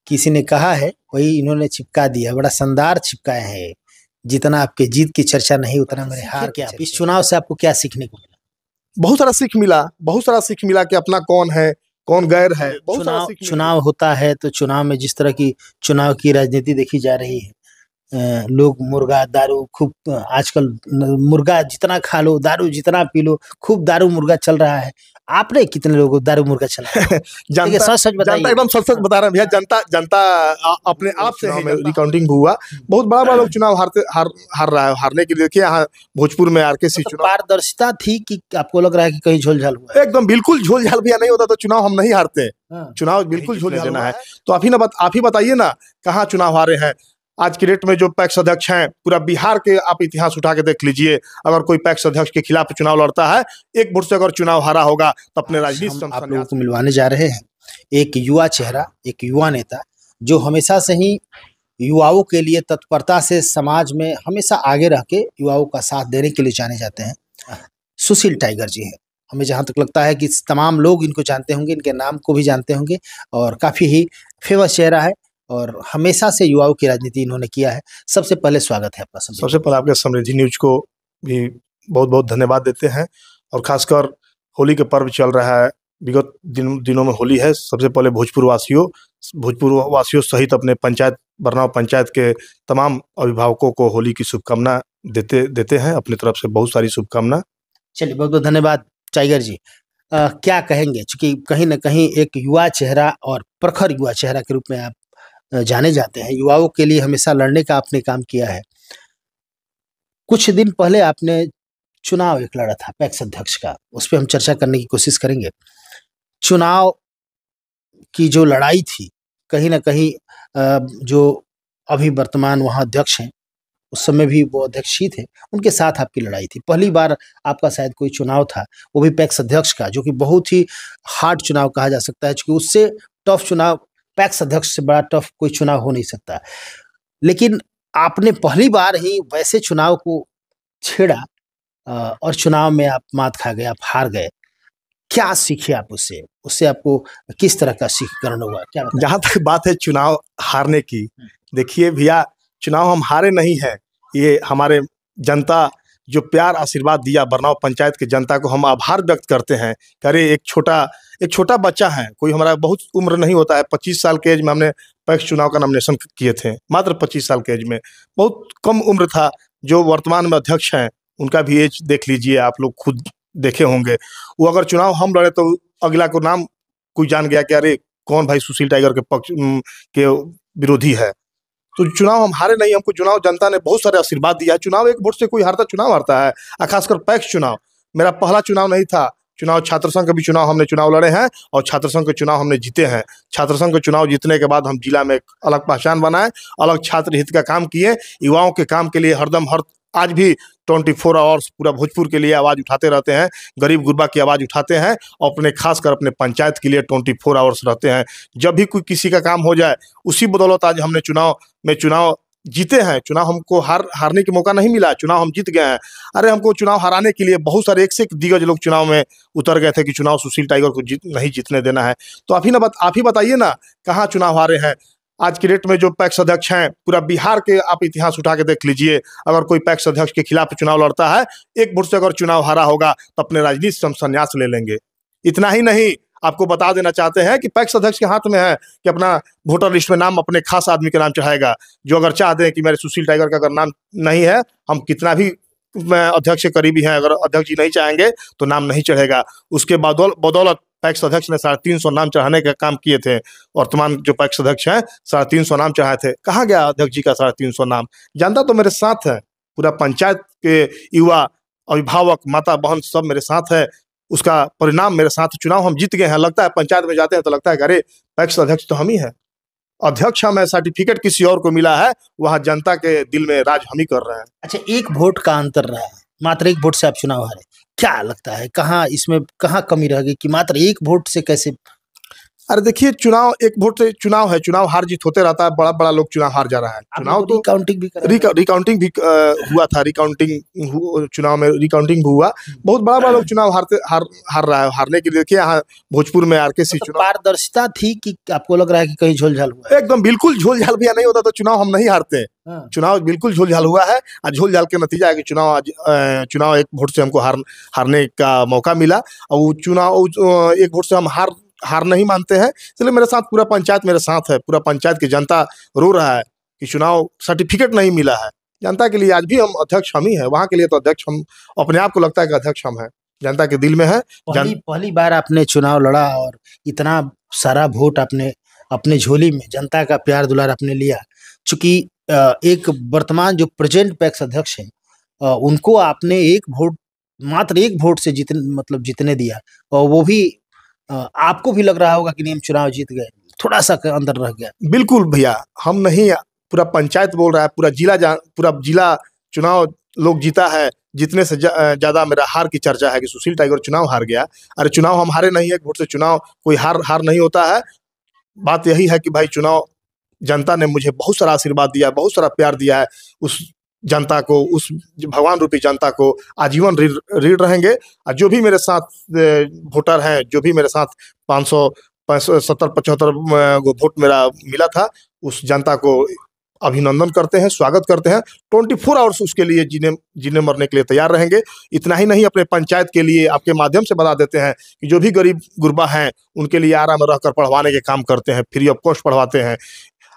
किसी ने कहा है वही इन्होंने चिपका दिया, बड़ा शानदार चिपकाए हैं। जितना आपके जीत की चर्चा नहीं उतना मेरे हार की चर्चा। इस चुनाव से आपको क्या सीखने को मिला? बहुत सारा सीख मिला कि अपना कौन है कौन गैर है। चुनाव होता है तो चुनाव में जिस तरह की चुनाव की राजनीति देखी जा रही है, लोग मुर्गा दारू खूब आजकल मुर्गा जितना खा लो, दारू जितना पी लो, खूब दारू मुर्गा चल रहा है। आपने कितने लोगों को दारू मुर्गा चला? जनता सच एकदम सच बता रहे हैं भैया। जनता अपने आप से रिकाउंटिंग हुआ, बहुत बड़ा लोग चुनाव हार रहा है। हारने के लिए देखिए यहाँ भोजपुर में आरकेसी चुनाव पारदर्शिता थी कि आपको लग रहा है कि कहीं झोल-झाल हुआ? एकदम बिल्कुल झोल-झाल भैया नहीं होता तो चुनाव हम नहीं हारते। चुनाव बिल्कुल झोल-झाल देना है। तो आप ही बताइए ना कहाँ चुनाव हारे हैं। आज की डेट में जो पैक्स अध्यक्ष हैं, पूरा बिहार के आप इतिहास उठा के देख लीजिए। अगर कोई पैक्स अध्यक्ष के खिलाफ चुनाव लड़ता है, एक वोट से अगर चुनाव हारा होगा तो अपने राजनीति आप लोगों को मिलवाने जा रहे हैं एक युवा चेहरा, एक युवा नेता जो हमेशा से ही युवाओं के लिए तत्परता से समाज में हमेशा आगे रह के युवाओं का साथ देने के लिए जाने जाते हैं। सुशील टाइगर जी हैं। हमें जहाँ तक लगता है कि तमाम लोग इनको जानते होंगे, इनके नाम को भी जानते होंगे और काफ़ी ही फेमस चेहरा है और हमेशा से युवाओं की राजनीति इन्होंने किया है। सबसे पहले स्वागत है आपका। सबसे पहले आपके समृद्धि न्यूज को भी बहुत बहुत धन्यवाद देते हैं। और खासकर होली के पर्व चल रहा है, विगत दिनों में होली है। सबसे पहले भोजपुर वासियों सहित अपने पंचायत बरनाव पंचायत के तमाम अभिभावकों को होली की शुभकामना देते हैं। अपनी तरफ से बहुत सारी शुभकामना। चलिए, बहुत बहुत धन्यवाद टाइगर जी। क्या कहेंगे, चूंकि कहीं ना कहीं एक युवा चेहरा और प्रखर युवा चेहरा के रूप में आप जाने जाते हैं, युवाओं के लिए हमेशा लड़ने का आपने काम किया है। कुछ दिन पहले आपने चुनाव एक लड़ा था पैक्स अध्यक्ष का, उस पर हम चर्चा करने की कोशिश करेंगे। चुनाव की जो लड़ाई थी, कहीं ना कहीं जो अभी वर्तमान वहाँ अध्यक्ष हैं, उस समय भी वो अध्यक्ष ही थे, उनके साथ आपकी लड़ाई थी। पहली बार आपका शायद कोई चुनाव था, वो भी पैक्स अध्यक्ष का, जो कि बहुत ही हार्ड चुनाव कहा जा सकता है, क्योंकि उससे टफ चुनाव, पैक्स अध्यक्ष से बड़ा टफ कोई चुनाव हो नहीं सकता। लेकिन आपने पहली बार ही वैसे चुनाव को छेड़ा और चुनाव में आप मात खा गए, आप हार गए। क्या सीखे आप उससे आपको किस तरह का सीखकरण हुआ? क्या जहाँ तक बात है चुनाव हारने की, देखिए भैया, चुनाव हम हारे नहीं हैं। ये हमारे जनता जो प्यार आशीर्वाद दिया, बरनाव पंचायत के जनता को हम आभार व्यक्त करते हैं। अरे एक छोटा बच्चा है, कोई हमारा बहुत उम्र नहीं होता है। 25 साल के एज में हमने पैक्स चुनाव का नॉमिनेशन किए थे, मात्र 25 साल के एज में, बहुत कम उम्र था। जो वर्तमान में अध्यक्ष हैं उनका भी एज देख लीजिए, आप लोग खुद देखे होंगे। वो अगर चुनाव हम लड़े तो अगला को नाम कोई जान गया कि अरे कौन भाई सुशील टाइगर के पक्ष के विरोधी है। तो चुनाव हम हारे नहीं, हमको चुनाव जनता ने बहुत सारे आशीर्वाद दिया। चुनाव एक वोट से कोई चुनाव हारता है, खासकर पैक्स चुनाव मेरा पहला चुनाव नहीं था। चुनाव छात्र संघ का भी चुनाव हमने लड़े हैं और छात्र संघ के चुनाव हमने जीते हैं। छात्र संघ के चुनाव जीतने के बाद हम जिला में एक अलग पहचान बनाए, अलग छात्र हित का काम किए, युवाओं के काम के लिए हरदम आज भी 24 आवर्स पूरा भोजपुर के लिए आवाज़ उठाते रहते हैं, गरीब गुरबा की आवाज़ उठाते हैं और खासकर अपने पंचायत के लिए 24 आवर्स रहते हैं। जब भी कोई किसी का काम हो जाए, उसी बदौलत आज हमने चुनाव जीते हैं। चुनाव हमको हारने का मौका नहीं मिला, चुनाव हम जीत गए हैं। अरे हमको चुनाव हराने के लिए बहुत सारे एक से एक दिग्गज लोग चुनाव में उतर गए थे कि चुनाव सुशील टाइगर को नहीं जीतने देना है। तो आप ही बताइए ना कहाँ चुनाव हारे हैं। आज की डेट में जो पैक्स अध्यक्ष हैं, पूरा बिहार के आप इतिहास उठा के देख लीजिए। अगर कोई पैक्स अध्यक्ष के खिलाफ चुनाव लड़ता है, एक वोट से अगर चुनाव हारा होगा तो अपने राजनीति से हम संन्यास ले लेंगे। इतना ही नहीं, आपको बता देना चाहते हैं कि पैक्स अध्यक्ष के हाथ में है कि अपना वोटर लिस्ट में नाम अपने खास आदमी के नाम चढ़ाएगा। जो अगर चाहते हैं कि मेरे सुशील टाइगर का अगर नाम नहीं है, हम कितना भी अध्यक्ष के करीबी हैं, अगर अध्यक्ष जी नहीं चाहेंगे तो नाम नहीं चढ़ेगा। उसके बदौलत पैक्स अध्यक्ष ने 350 नाम चढ़ाने का काम किए थे। वर्तमान जो पैक्स अध्यक्ष हैं 350 नाम चढ़ाए थे। कहाँ गया अध्यक्ष जी का 350 नाम? जनता तो मेरे साथ है, पूरा पंचायत के युवा, अभिभावक, माता बहन सब मेरे साथ है। उसका परिणाम मेरे साथ, चुनाव हम जीत गए हैं। लगता है पंचायत में जाते हैं तो लगता है अरे पैक्स अध्यक्ष तो हम ही हैं, अध्यक्ष हमें, सर्टिफिकेट किसी और को मिला है। वहाँ जनता के दिल में राज हम ही कर रहे हैं। अच्छा, एक वोट का अंतर रहा है, मात्र एक वोट से आप चुनाव हारे। क्या लगता है कहाँ इसमें कहाँ कमी रह गई कि मात्र एक वोट से कैसे? अरे देखिए, चुनाव एक वोट से चुनाव है, चुनाव हार जीत होते रहता है, बड़ा बड़ा लोग चुनाव हार जा रहा है। चुनाव तो रिकाउंटिंग भी करा रिकाउंटिंग भी हुआ था, चुनाव में रिकाउंटिंग भी हुआ। बहुत बड़ा बड़ा लोग चुनाव हार रहा है। हारने के लिए देखिए, यहाँ भोजपुर में आरकेसी मतलब चुनाव पारदर्शिता थी कि आपको लग रहा है कि कहीं झोल-झाल हुआ है? एकदम बिल्कुल झोल-झाल भैया नहीं होता तो चुनाव हम नहीं हारते। हाँ। चुनाव बिल्कुल झोल-झाल हुआ है और झोल-झाल के नतीजा है कि चुनाव एक वोट से हमको हारने का मौका मिला और वो चुनाव एक वोट से हम हार नहीं मानते हैं। इसलिए मेरे साथ पूरा पंचायत मेरे साथ है, पूरा पंचायत की जनता रो रहा है कि चुनाव सर्टिफिकेट नहीं मिला है। जनता के लिए आज भी हम अध्यक्ष हम ही हैं, वहाँ के लिए तो अध्यक्ष हम अपने आप को लगता है कि अध्यक्ष हम हैं, जनता के दिल में है। पहली बार आपने चुनाव लड़ा और इतना सारा वोट आपने अपने झोली में, जनता का प्यार दुलार आपने लिया। चूंकि एक वर्तमान जो प्रेजेंट पैक्स अध्यक्ष हैं, उनको आपने मात्र एक वोट से जीतने दिया और वो भी आपको भी लग रहा होगा कि नहीं हम चुनाव जीत गए, थोड़ा सा अंदर रह गया। बिल्कुल भैया, हम नहीं, पूरा पंचायत बोल रहा है, पूरा जिला चुनाव लोग जीता है। जीतने से ज्यादा मेरा हार की चर्चा है कि सुशील टाइगर चुनाव हार गया। अरे चुनाव हम हारे नहीं है, एक वोट से चुनाव कोई हार नहीं होता है। बात यही है कि भाई चुनाव जनता ने मुझे बहुत सारा आशीर्वाद दिया, बहुत सारा प्यार दिया है। उस जनता को, उस भगवान रूपी जनता को आजीवन ऋण रहेंगे। और जो भी मेरे साथ वोटर हैं, जो भी मेरे साथ 570-75 वोट मेरा मिला था, उस जनता को अभिनंदन करते हैं, स्वागत करते हैं। 24 आवर्स उसके लिए जीने मरने के लिए तैयार रहेंगे। इतना ही नहीं, अपने पंचायत के लिए आपके माध्यम से बता देते हैं कि जो भी गरीब गुरबा हैं उनके लिए आरा में रहकर पढ़वाने के काम करते हैं, फ्री ऑफ कॉस्ट पढ़वाते हैं।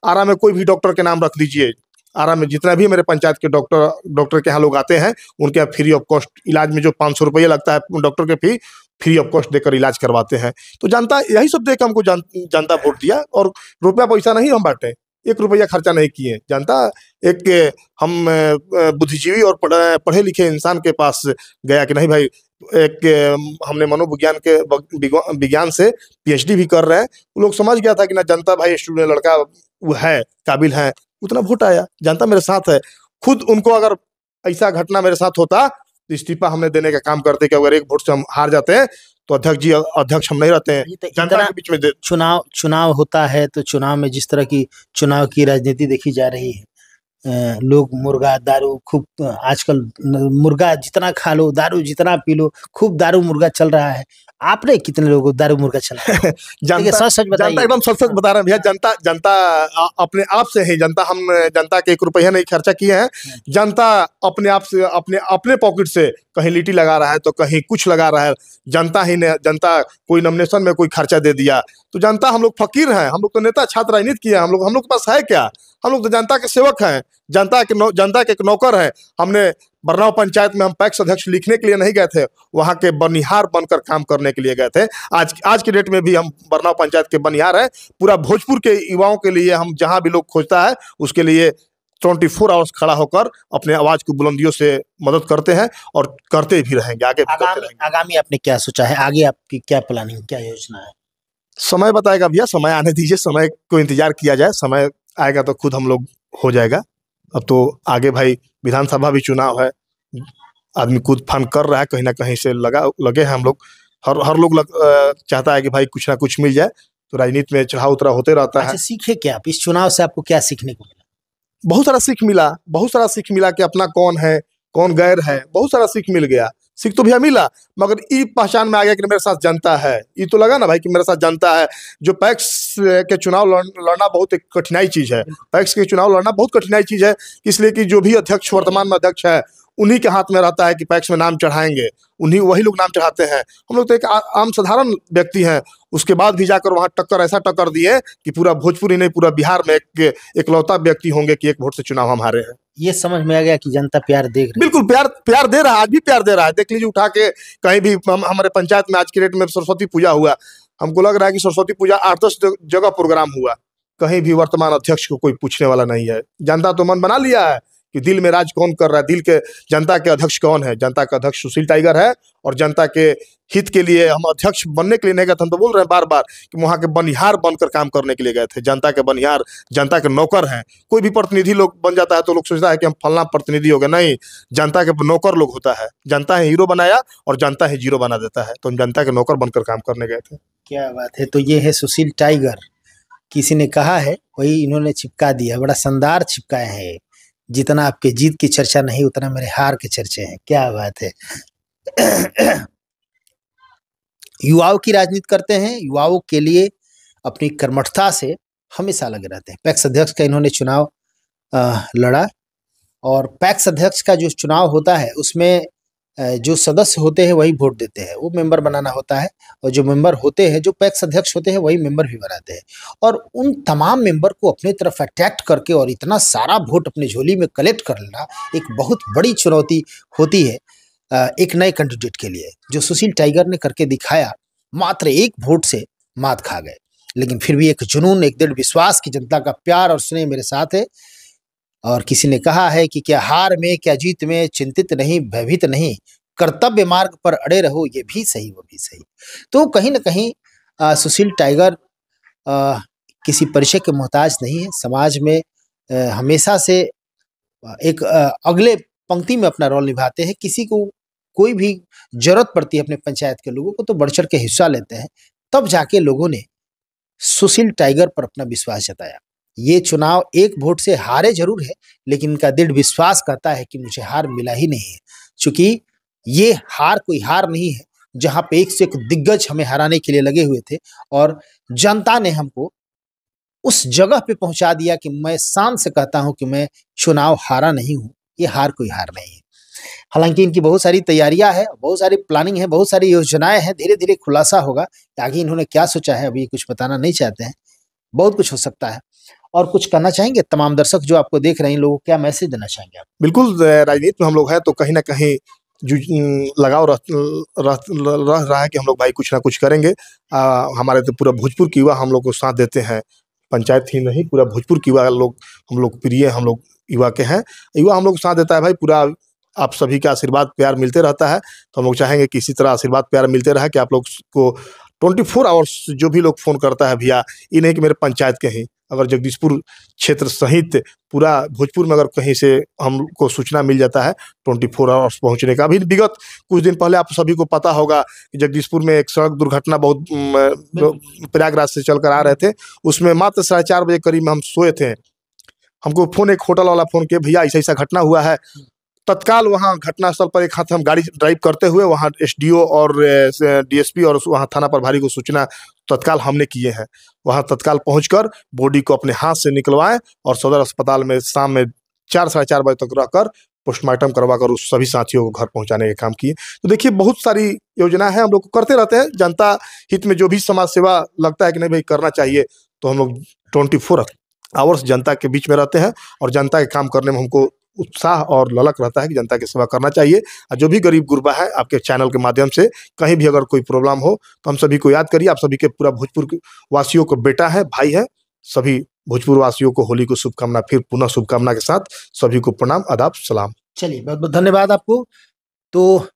आरा में कोई भी डॉक्टर के नाम रख दीजिए, आरा में जितना भी मेरे पंचायत के डॉक्टर के यहाँ लोग आते हैं, उनके यहाँ फ्री ऑफ कॉस्ट इलाज में जो 500 रुपये लगता है डॉक्टर के फी, फ्री ऑफ कॉस्ट देकर इलाज करवाते हैं। तो जनता यही सब देख हमको जनता वोट दिया और रुपया पैसा नहीं हम बांटे, 1 रुपया खर्चा नहीं किए। जनता एक हम बुद्धिजीवी और पढ़े लिखे इंसान के पास गया कि नहीं भाई, एक हमने मनोविज्ञान के विज्ञान से PhD भी कर रहे हैं। वो लोग समझ गया था कि ना जनता भाई स्टूडेंट लड़का वो है, काबिल है, उतना वोट आया। जनता मेरे साथ है। खुद उनको अगर ऐसा घटना मेरे साथ होता तो इस्तीफा हमने देने का काम करते कि अगर एक वोट से हम हार जाते हैं तो अध्यक्ष हम नहीं रहते हैं। जनता के बीच में चुनाव होता है तो चुनाव में जिस तरह की चुनाव की राजनीति देखी जा रही है, लोग मुर्गा दारू खूब, आजकल मुर्गा जितना खा लो, दारू जितना पी लो, खूब दारू मुर्गा चल रहा है। आपने कितने लोगों को दारू मुर्गा चला? सच बताइए। एकदम सच बता रहे हैं भैया। जनता अपने आप से है। हम जनता के 1 रुपया नहीं खर्चा किए हैं। जनता अपने आप से, अपने पॉकेट से कहीं लिट्टी लगा रहा है तो कहीं कुछ लगा रहा है। जनता कोई नॉमिनेशन में कोई खर्चा दे दिया तो जनता, हम लोग फकीर हैं। हम लोग तो नेता छात्र राजनीति किए हैं। हम लोग के पास है क्या? हम लोग तो जनता के सेवक हैं, जनता के एक नौकर हैं। हमने बरनाव पंचायत में हम पैक्स अध्यक्ष लिखने के लिए नहीं गए थे, वहाँ के बनिहार बनकर काम करने के लिए गए थे। आज के डेट में भी हम बरनाव पंचायत के बनिहार हैं। पूरा भोजपुर के युवाओं के लिए हम जहाँ भी लोग खोजता है उसके लिए 24 आवर्स खड़ा होकर अपने आवाज की बुलंदियों से मदद करते हैं और करते भी रहेंगे, आगे भी करते रहेंगे। आगामी आपने क्या सोचा है? आगे आपकी क्या प्लानिंग, क्या योजना है? समय बताएगा भैया, समय आने दीजिए, समय को इंतजार किया जाए। समय आएगा तो खुद हम लोग हो जाएगा। अब तो आगे भाई विधानसभा भी चुनाव है, आदमी कूद फान कर रहा है, कहीं ना कहीं से लगे हैं हम लोग। हर लोग चाहता है कि भाई कुछ ना कुछ मिल जाए। तो राजनीति में चढ़ाव उतराव होते रहता है। सीखे क्या आप इस चुनाव से? आपको क्या सीखने को मिला? बहुत सारा सीख मिला कि अपना कौन है, कौन गैर है। बहुत सारा सीख मिल गया। सीख तो भैया मिला, मगर ये पहचान में आ गया कि मेरे साथ जनता है। ये तो लगा ना भाई कि मेरे साथ जनता है। जो पैक्स के चुनाव लड़ना बहुत एक कठिनाई चीज है। पैक्स के चुनाव लड़ना बहुत कठिनाई चीज है, इसलिए कि जो भी अध्यक्ष वर्तमान में अध्यक्ष है उन्हीं के हाथ में रहता है कि पैक्स में नाम चढ़ाएंगे, वही लोग नाम चढ़ाते हैं। हम लोग तो एक आम साधारण व्यक्ति हैं, उसके बाद भी जाकर वहाँ ऐसा टक्कर दिए कि पूरा भोजपुर ही नहीं, पूरा बिहार में एकलौता व्यक्ति होंगे कि एक वोट से चुनाव हम हारे हैं। ये समझ में आ गया कि जनता प्यार दे रही है। बिल्कुल प्यार दे रहा है, आज भी प्यार दे रहा है। देख लीजिए, उठा के कहीं भी हमारे पंचायत में आज की डेट में सरस्वती पूजा हुआ। हमको लग रहा है कि सरस्वती पूजा 8-10 जगह प्रोग्राम हुआ, कहीं भी वर्तमान अध्यक्ष को कोई पूछने वाला नहीं है। जनता तो मन बना लिया है कि दिल में राज कौन कर रहा है, दिल के जनता के अध्यक्ष कौन है। जनता का अध्यक्ष सुशील टाइगर है और जनता के हित के लिए हम अध्यक्ष बनने के लिए नहीं गए थे। हम तो बोल रहे हैं बार बार कि वहाँ के बनिहार बनकर काम करने के लिए गए थे। जनता के बनिहार, जनता के नौकर हैं। कोई भी प्रतिनिधि लोग बन जाता है तो लोग सोचता है कि हम फलना प्रतिनिधि हो गए। नहीं, जनता के नौकर लोग होता है। जनता है हीरो बनाया और जनता ही जीरो बना देता है। तो हम जनता के नौकर बनकर काम करने गए थे। क्या बात है। तो ये है सुशील टाइगर, किसी ने कहा है वही इन्होंने चिपका दिया, बड़ा शानदार चिपकाए हैं ये। जितना आपके जीत की चर्चा नहीं उतना मेरे हार के चर्चे हैं। क्या बात है। युवाओं की राजनीति करते हैं, युवाओं के लिए अपनी कर्मठता से हमेशा लगे रहते हैं। पैक्स अध्यक्ष का इन्होंने चुनाव लड़ा, और पैक्स अध्यक्ष का जो चुनाव होता है उसमें जो सदस्य होते हैं वही वोट देते हैं, वो मेंबर बनाना होता है, और जो मेंबर होते हैं, जो पैक्स अध्यक्ष होते हैं, वही मेंबर भी बनाते हैं। और उन तमाम मेंबर को अपने तरफ अट्रैक्ट करके और इतना सारा वोट अपनी झोली में कलेक्ट कर लेना एक बहुत बड़ी चुनौती होती है एक नए कैंडिडेट के लिए, जो सुशील टाइगर ने करके दिखाया। मात्र एक वोट से मात खा गए, लेकिन फिर भी एक जुनून, एक दृढ़ विश्वास की जनता का प्यार और स्नेह मेरे साथ है। और किसी ने कहा है कि क्या हार में क्या जीत में चिंतित नहीं, भयभीत नहीं, कर्तव्य मार्ग पर अड़े रहो, ये भी सही वो भी सही। तो कहीं ना कहीं सुशील टाइगर किसी परिचय के मोहताज नहीं है। समाज में हमेशा से एक अगले पंक्ति में अपना रोल निभाते हैं। किसी को कोई भी जरूरत पड़ती है अपने पंचायत के लोगों को तो बढ़ चढ़ के हिस्सा लेते हैं। तब जाके लोगों ने सुशील टाइगर पर अपना विश्वास जताया। ये चुनाव एक वोट से हारे जरूर है, लेकिन इनका दृढ़ विश्वास कहता है कि मुझे हार मिला ही नहीं है, क्योंकि ये हार कोई हार नहीं है जहां पे एक से एक दिग्गज हमें हराने के लिए लगे हुए थे, और जनता ने हमको उस जगह पे पहुंचा दिया कि मैं शान से कहता हूं कि मैं चुनाव हारा नहीं हूं। ये हार कोई हार नहीं है। हालांकि इनकी बहुत सारी तैयारियां हैं, बहुत सारी प्लानिंग है, बहुत सारी योजनाएं हैं। धीरे धीरे खुलासा होगा कि आगे इन्होंने क्या सोचा है, अभी कुछ बताना नहीं चाहते हैं। बहुत कुछ हो सकता है। और कुछ करना चाहेंगे तमाम दर्शक जो आपको देख रहे हैं, लोगों को क्या मैसेज देना चाहेंगे आप? बिल्कुल, राजनीति में हम लोग हैं तो कहीं ना कहीं जो लगाव रह रहा है कि हम लोग भाई कुछ ना कुछ करेंगे। हमारे तो पूरा भोजपुर की युवा हम लोग को साथ देते हैं, पंचायत ही नहीं पूरा भोजपुर की युवा लोग हम लोग प्रिय, हम लोग युवा के हैं, युवा हम लोग साथ देता है भाई। पूरा आप सभी का आशीर्वाद प्यार मिलते रहता है, तो हम लोग चाहेंगे कि इसी तरह आशीर्वाद प्यार मिलते रहे कि आप लोग को 24 आवर्स जो भी लोग फ़ोन करता है भैया, ये नहीं कि मेरे पंचायत के ही, अगर जगदीशपुर क्षेत्र सहित पूरा भोजपुर में अगर कहीं से हमको सूचना मिल जाता है 24 आवर्स पहुंचने का। अभी विगत कुछ दिन पहले आप सभी को पता होगा कि जगदीशपुर में एक सड़क दुर्घटना बहुत प्रयागराज से चलकर आ रहे थे, उसमें मात्र 4:30 बजे करीब में हम सोए थे। हमको फ़ोन एक होटल वाला फ़ोन किया, भैया ऐसा ऐसा घटना हुआ है। तत्काल वहाँ घटनास्थल पर एक हाथ हम गाड़ी ड्राइव करते हुए वहाँ एसडीओ और डीएसपी और वहाँ थाना प्रभारी को सूचना तत्काल हमने किए हैं। वहाँ तत्काल पहुंचकर बॉडी को अपने हाथ से निकलवाएं और सदर अस्पताल में शाम में 4 साढ़े 4 बजे तक रहकर पोस्टमार्टम करवाकर उस सभी साथियों को घर पहुंचाने का काम किए। तो देखिए बहुत सारी योजना है, हम लोग करते रहते हैं। जनता हित में जो भी समाज सेवा लगता है कि नहीं भाई करना चाहिए, तो हम लोग 24 आवर्स जनता के बीच में रहते हैं और जनता के काम करने में हमको उत्साह और ललक रहता है कि जनता की सेवा करना चाहिए। और जो भी गरीब गुरबा है, आपके चैनल के माध्यम से कहीं भी अगर कोई प्रॉब्लम हो तो हम सभी को याद करिए। आप सभी के पूरा भोजपुर वासियों को बेटा है, भाई है, सभी भोजपुर वासियों को होली को शुभकामना, फिर पुनः शुभकामना के साथ सभी को प्रणाम, आदाब, सलाम। चलिए, बहुत बहुत धन्यवाद आपको। तो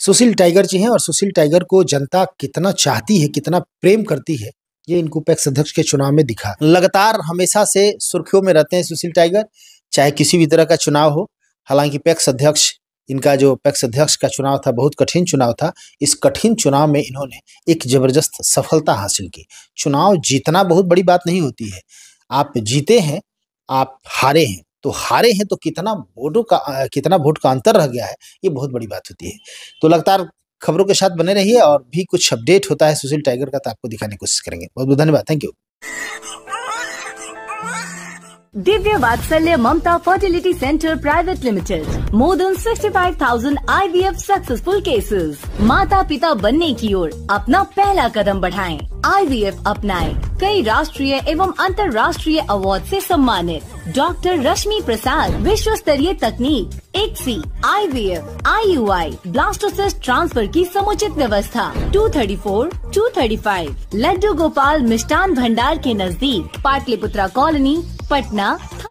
सुशील टाइगर जी हैं, और सुशील टाइगर को जनता कितना चाहती है, कितना प्रेम करती है, ये इनको पैक्स अध्यक्ष के चुनाव में दिखा। लगातार हमेशा से सुर्खियों में रहते हैं सुशील टाइगर, चाहे किसी भी तरह का चुनाव हो। हालांकि पैक्स अध्यक्ष, इनका जो पैक्स अध्यक्ष का चुनाव था बहुत कठिन चुनाव था। इस कठिन चुनाव में इन्होंने एक जबरदस्त सफलता हासिल की। चुनाव जीतना बहुत बड़ी बात नहीं होती है। आप जीते हैं, आप हारे हैं, तो हारे हैं तो कितना वोट का अंतर रह गया है, ये बहुत बड़ी बात होती है। तो लगातार खबरों के साथ बने रहिए, और भी कुछ अपडेट होता है सुशील टाइगर का तो आपको दिखाने की कोशिश करेंगे। बहुत बहुत धन्यवाद, thank you. Divya Vatsalya Mamta fertility centre private limited, more than 65,000 IVF successful cases. माता पिता बनने की ओर अपना पहला कदम बढ़ाएं, IVF अपनाएं। कई राष्ट्रीय एवं अंतर्राष्ट्रीय अवार्ड से सम्मानित डॉक्टर रश्मि प्रसाद, विश्व स्तरीय तकनीक, ICSI, IVF, IUI, blastocyst transfer की समुचित व्यवस्था। 234, 235 लड्डू गोपाल मिष्ठान भंडार के नजदीक, पाटलिपुत्रा कॉलोनी, पटना।